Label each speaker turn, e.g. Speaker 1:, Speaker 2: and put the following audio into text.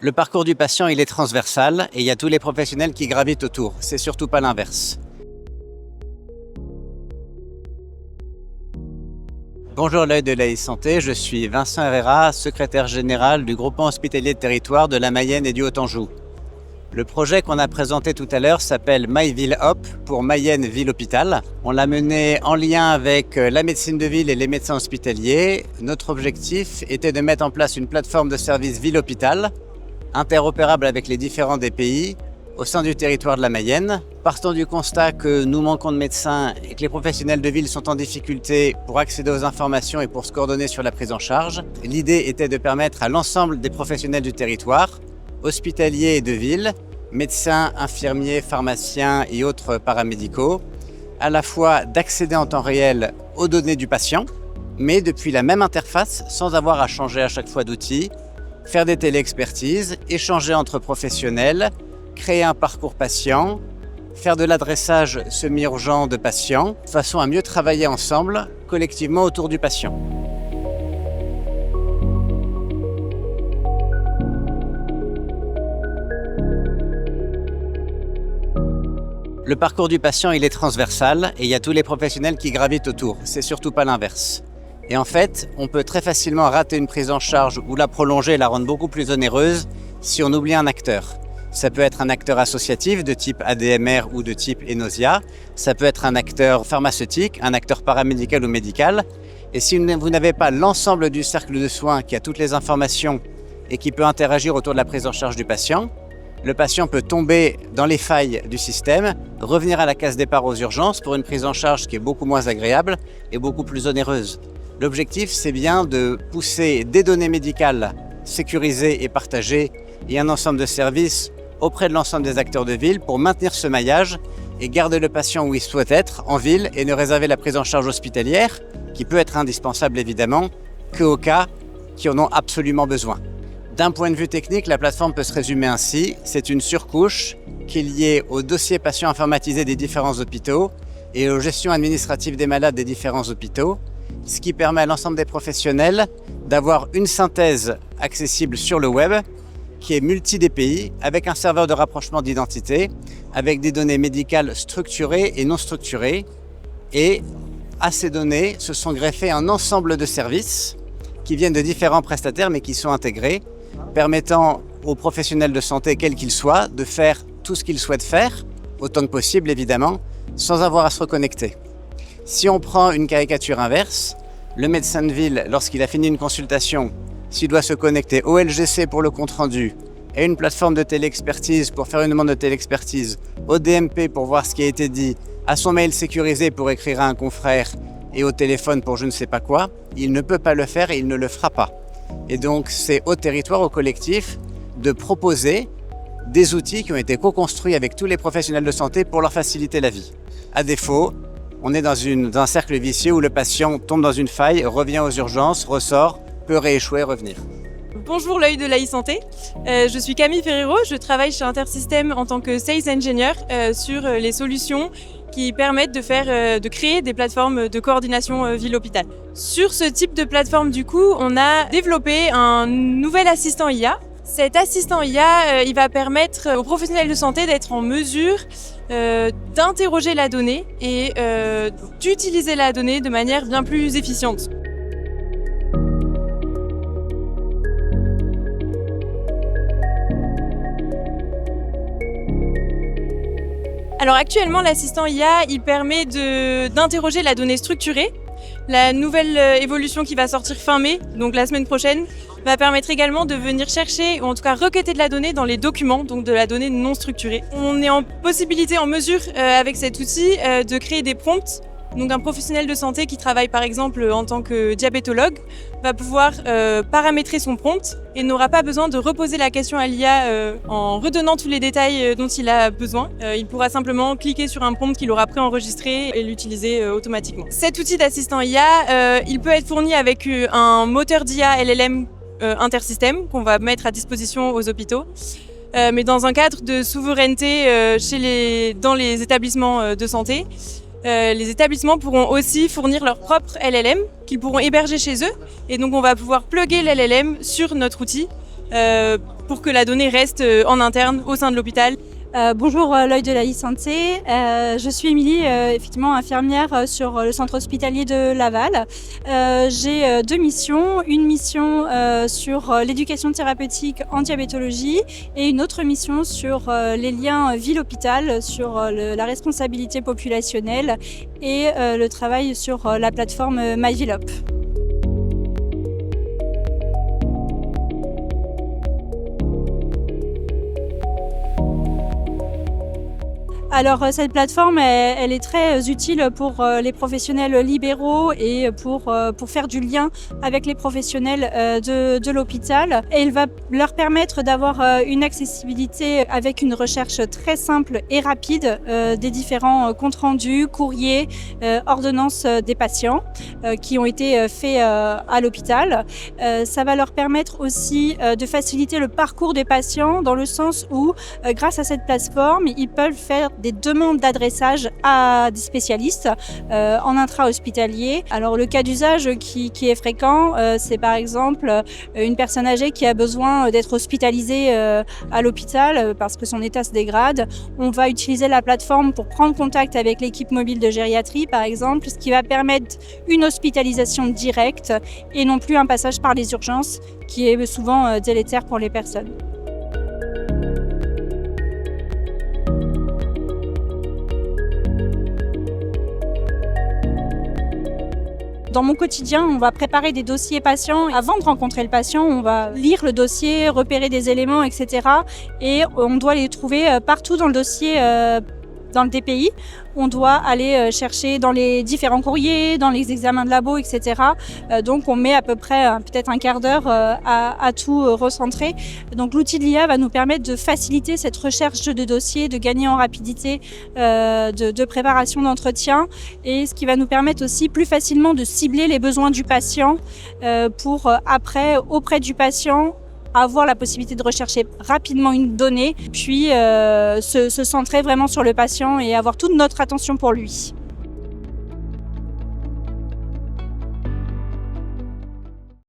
Speaker 1: Le parcours du patient, il est transversal et il y a tous les professionnels qui gravitent autour. C'est surtout pas l'inverse. Bonjour l'œil de la santé, je suis Vincent Herrera, secrétaire général du groupement hospitalier de territoire de la Mayenne et du Haut-Anjou. Le projet qu'on a présenté tout à l'heure s'appelle MyVilleHop pour Mayenne Ville Hôpital. On l'a mené en lien avec la médecine de ville et les médecins hospitaliers. Notre objectif était de mettre en place une plateforme de service ville-hôpital interopérable avec les différents DPI au sein du territoire de la Mayenne. Partant du constat que nous manquons de médecins et que les professionnels de ville sont en difficulté pour accéder aux informations et pour se coordonner sur la prise en charge, l'idée était de permettre à l'ensemble des professionnels du territoire, hospitaliers et de ville, médecins, infirmiers, pharmaciens et autres paramédicaux, à la fois d'accéder en temps réel aux données du patient, mais depuis la même interface sans avoir à changer à chaque fois d'outil, faire des téléexpertises, échanger entre professionnels, créer un parcours patient, faire de l'adressage semi-urgent de patients, de façon à mieux travailler ensemble, collectivement autour du patient. Le parcours du patient, il est transversal et il y a tous les professionnels qui gravitent autour. C'est surtout pas l'inverse. Et en fait, on peut très facilement rater une prise en charge ou la prolonger et la rendre beaucoup plus onéreuse si on oublie un acteur. Ça peut être un acteur associatif de type ADMR ou de type Enosia. Ça peut être un acteur pharmaceutique, un acteur paramédical ou médical. Et si vous n'avez pas l'ensemble du cercle de soins qui a toutes les informations et qui peut interagir autour de la prise en charge du patient, le patient peut tomber dans les failles du système, revenir à la case départ aux urgences pour une prise en charge qui est beaucoup moins agréable et beaucoup plus onéreuse. L'objectif, c'est bien de pousser des données médicales sécurisées et partagées et un ensemble de services auprès de l'ensemble des acteurs de ville pour maintenir ce maillage et garder le patient où il souhaite être, en ville, et ne réserver la prise en charge hospitalière, qui peut être indispensable évidemment, qu'aux cas qui en ont absolument besoin. D'un point de vue technique, la plateforme peut se résumer ainsi. C'est une surcouche qui est liée au dossier patient informatisé des différents hôpitaux et aux gestions administratives des malades des différents hôpitaux, ce qui permet à l'ensemble des professionnels d'avoir une synthèse accessible sur le web qui est multi-DPI avec un serveur de rapprochement d'identité, avec des données médicales structurées et non structurées. Et à ces données se sont greffés un ensemble de services qui viennent de différents prestataires mais qui sont intégrés, permettant aux professionnels de santé, quels qu'ils soient, de faire tout ce qu'ils souhaitent faire, autant que possible évidemment, sans avoir à se reconnecter. Si on prend une caricature inverse, le médecin de ville, lorsqu'il a fini une consultation, s'il doit se connecter au LGC pour le compte-rendu, et une plateforme de téléexpertise pour faire une demande de téléexpertise, au DMP pour voir ce qui a été dit, à son mail sécurisé pour écrire à un confrère et au téléphone pour je ne sais pas quoi, il ne peut pas le faire et il ne le fera pas. Et donc c'est au territoire, au collectif, de proposer des outils qui ont été co-construits avec tous les professionnels de santé pour leur faciliter la vie. À défaut, on est dans un cercle vicieux où le patient tombe dans une faille, revient aux urgences, ressort, peut rééchouer, revenir.
Speaker 2: Bonjour l'œil de la santé, je suis Camille Ferrero, je travaille chez Intersystem en tant que Sales Engineer sur les solutions qui permettent de créer des plateformes de coordination ville-hôpital. Sur ce type de plateforme du coup, on a développé un nouvel assistant IA. Cet assistant IA, il va permettre aux professionnels de santé d'être en mesure d'interroger la donnée et d'utiliser la donnée de manière bien plus efficiente. Alors actuellement, l'assistant IA, il permet d'interroger la donnée structurée. La nouvelle évolution qui va sortir fin mai, donc la semaine prochaine, va permettre également de venir chercher, ou en tout cas requêter de la donnée dans les documents, donc de la donnée non structurée. On est en mesure, avec cet outil, de créer des prompts. Donc un professionnel de santé qui travaille par exemple en tant que diabétologue va pouvoir paramétrer son prompt et n'aura pas besoin de reposer la question à l'IA en redonnant tous les détails dont il a besoin. Il pourra simplement cliquer sur un prompt qu'il aura préenregistré et l'utiliser automatiquement. Cet outil d'assistant IA, il peut être fourni avec un moteur d'IA LLM Intersystem qu'on va mettre à disposition aux hôpitaux. Mais dans un cadre de souveraineté dans les établissements de santé. Les établissements pourront aussi fournir leur propre LLM qu'ils pourront héberger chez eux. Et donc on va pouvoir plugger l'LLM sur notre outil pour que la donnée reste en interne au sein de l'hôpital.
Speaker 3: Bonjour l'œil de la e-santé, je suis Émilie, effectivement infirmière sur le centre hospitalier de Laval. J'ai deux missions, une mission sur l'éducation thérapeutique en diabétologie et une autre mission sur les liens ville-hôpital, sur la responsabilité populationnelle et le travail sur la plateforme MyVillop. Alors cette plateforme, elle est très utile pour les professionnels libéraux et pour faire du lien avec les professionnels de l'hôpital. Et elle va leur permettre d'avoir une accessibilité avec une recherche très simple et rapide des différents comptes rendus, courriers, ordonnances des patients qui ont été faits à l'hôpital. Ça va leur permettre aussi de faciliter le parcours des patients dans le sens où, grâce à cette plateforme, ils peuvent faire des demandes d'adressage à des spécialistes en intra-hospitalier. Alors le cas d'usage qui est fréquent, c'est par exemple une personne âgée qui a besoin d'être hospitalisée à l'hôpital parce que son état se dégrade. On va utiliser la plateforme pour prendre contact avec l'équipe mobile de gériatrie par exemple, ce qui va permettre une hospitalisation directe et non plus un passage par les urgences qui est souvent délétère pour les personnes. Dans mon quotidien, on va préparer des dossiers patients. Avant de rencontrer le patient, on va lire le dossier, repérer des éléments, etc. Et on doit les trouver partout dans le dossier, dans le DPI. On doit aller chercher dans les différents courriers, dans les examens de labo, etc. Donc on met à peu près peut-être un quart d'heure à tout recentrer. Donc l'outil de l'IA va nous permettre de faciliter cette recherche de dossiers, de gagner en rapidité de préparation d'entretien et ce qui va nous permettre aussi plus facilement de cibler les besoins du patient pour après, auprès du patient, avoir la possibilité de rechercher rapidement une donnée, puis se centrer vraiment sur le patient et avoir toute notre attention pour lui.